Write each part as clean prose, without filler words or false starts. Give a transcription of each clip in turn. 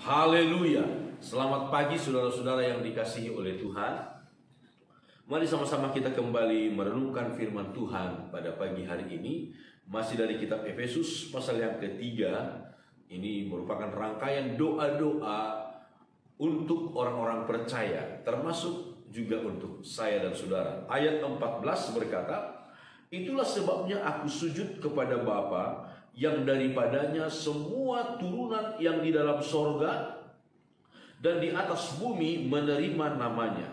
Haleluya. Selamat pagi saudara-saudara yang dikasihi oleh Tuhan. Mari sama-sama kita kembali merenungkan firman Tuhan pada pagi hari ini. Masih dari kitab Efesus pasal yang ketiga. Ini merupakan rangkaian doa-doa untuk orang-orang percaya, termasuk juga untuk saya dan saudara. Ayat 14 berkata, "Itulah sebabnya aku sujud kepada Bapa, yang daripadanya semua turunan yang di dalam sorga dan di atas bumi menerima namanya.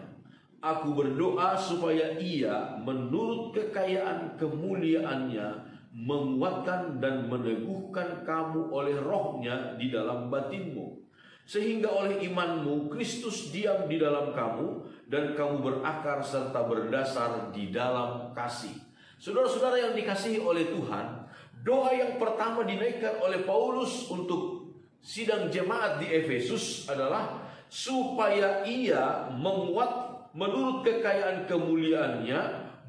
Aku berdoa supaya ia menurut kekayaan kemuliaannya menguatkan dan meneguhkan kamu oleh rohnya di dalam batinmu, sehingga oleh imanmu Kristus diam di dalam kamu dan kamu berakar serta berdasar di dalam kasih." Saudara-saudara yang dikasihi oleh Tuhan, doa yang pertama dinaikkan oleh Paulus untuk sidang jemaat di Efesus adalah supaya ia menurut kekayaan kemuliaannya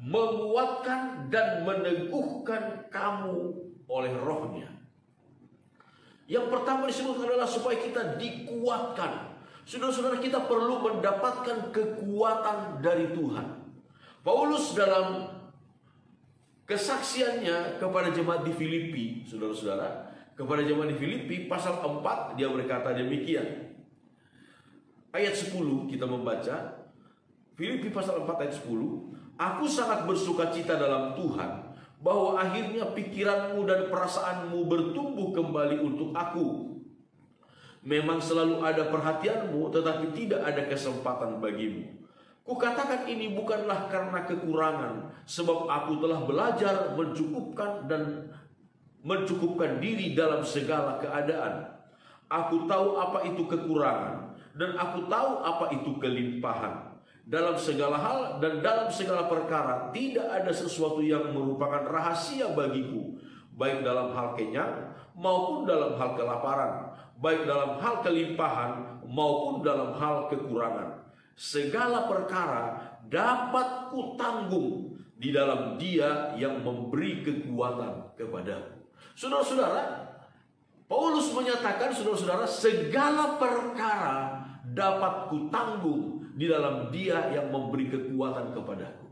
menguatkan dan meneguhkan kamu oleh rohnya. Yang pertama disebut adalah supaya kita dikuatkan. Saudara-saudara, kita perlu mendapatkan kekuatan dari Tuhan. Paulus dalam kesaksiannya kepada jemaat di Filipi, saudara-saudara, kepada jemaat di Filipi pasal 4 dia berkata demikian. Ayat 10 kita membaca, Filipi pasal 4 ayat 10, "Aku sangat bersukacita dalam Tuhan bahwa akhirnya pikiranmu dan perasaanmu bertumbuh kembali untuk aku. Memang selalu ada perhatianmu, tetapi tidak ada kesempatan bagimu. Kukatakan ini bukanlah karena kekurangan, sebab aku telah belajar mencukupkan diri dalam segala keadaan. Aku tahu apa itu kekurangan, dan aku tahu apa itu kelimpahan. Dalam segala hal dan dalam segala perkara tidak ada sesuatu yang merupakan rahasia bagiku, baik dalam hal kenyang maupun dalam hal kelaparan, baik dalam hal kelimpahan maupun dalam hal kekurangan. Segala perkara dapat kutanggung di dalam Dia yang memberi kekuatan kepadaku." Saudara-saudara, Paulus menyatakan, saudara-saudara, segala perkara dapat kutanggung di dalam Dia yang memberi kekuatan kepadaku.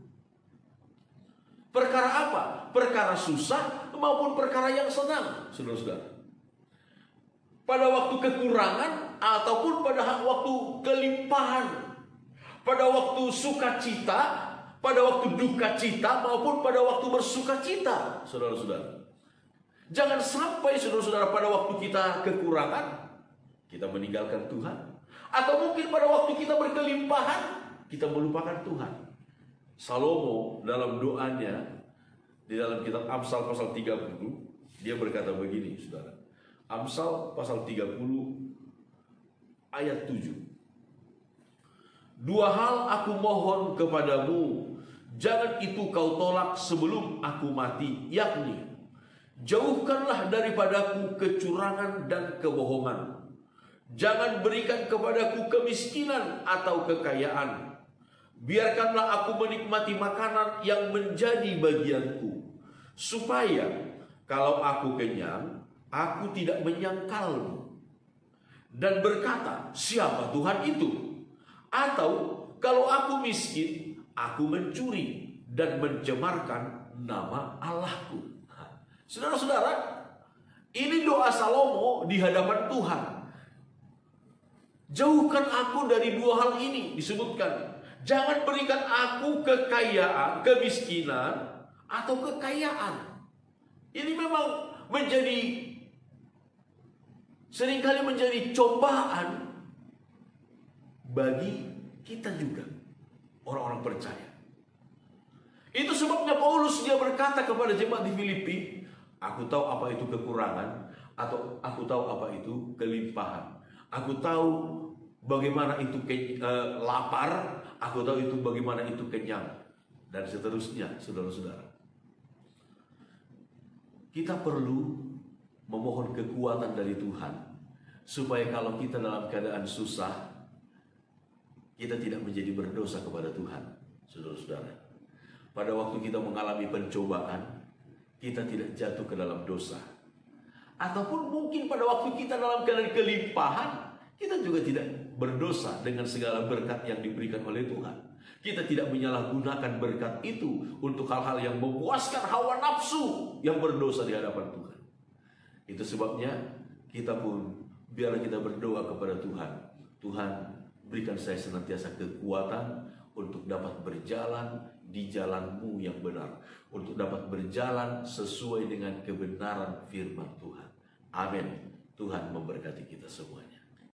Perkara apa? Perkara susah maupun perkara yang senang, saudara-saudara. Pada waktu kekurangan ataupun pada waktu kelimpahan, pada waktu sukacita, pada waktu duka cita, maupun pada waktu bersukacita, saudara-saudara. Jangan sampai, saudara-saudara, pada waktu kita kekurangan, kita meninggalkan Tuhan. Atau mungkin pada waktu kita berkelimpahan, kita melupakan Tuhan. Salomo dalam doanya, di dalam kitab Amsal pasal 30, dia berkata begini, saudara. Amsal pasal 30, ayat 7. "Dua hal aku mohon kepadamu, jangan itu kau tolak sebelum aku mati, yakni jauhkanlah daripadaku kecurangan dan kebohongan. Jangan berikan kepadaku kemiskinan atau kekayaan. Biarkanlah aku menikmati makanan yang menjadi bagianku, supaya kalau aku kenyang, aku tidak menyangkalmu dan berkata, siapa Tuhan itu? Atau kalau aku miskin, aku mencuri dan mencemarkan nama Allahku." Saudara-saudara, ini doa Salomo di hadapan Tuhan. Jauhkan aku dari dua hal ini, disebutkan. Jangan berikan aku kekayaan, kemiskinan, atau kekayaan. Ini memang seringkali menjadi cobaan bagi kita juga, orang-orang percaya. Itu sebabnya Paulus dia berkata kepada jemaat di Filipi, "Aku tahu apa itu kekurangan, atau aku tahu apa itu kelimpahan. Aku tahu bagaimana itu lapar, aku tahu itu bagaimana itu kenyang." Dan seterusnya, saudara-saudara. Kita perlu memohon kekuatan dari Tuhan, supaya kalau kita dalam keadaan susah, kita tidak menjadi berdosa kepada Tuhan, saudara-saudara. Pada waktu kita mengalami pencobaan, kita tidak jatuh ke dalam dosa. Ataupun mungkin pada waktu kita dalam keadaan kelimpahan, Kita juga tidak berdosa dengan segala berkat yang diberikan oleh Tuhan. Kita tidak menyalahgunakan berkat itu untuk hal-hal yang memuaskan hawa nafsu yang berdosa di hadapan Tuhan. Itu sebabnya kita pun biarlah kita berdoa kepada Tuhan. Tuhan, berikan saya senantiasa kekuatan untuk dapat berjalan di jalan-Mu yang benar, untuk dapat berjalan sesuai dengan kebenaran firman Tuhan. Amin. Tuhan memberkati kita semuanya.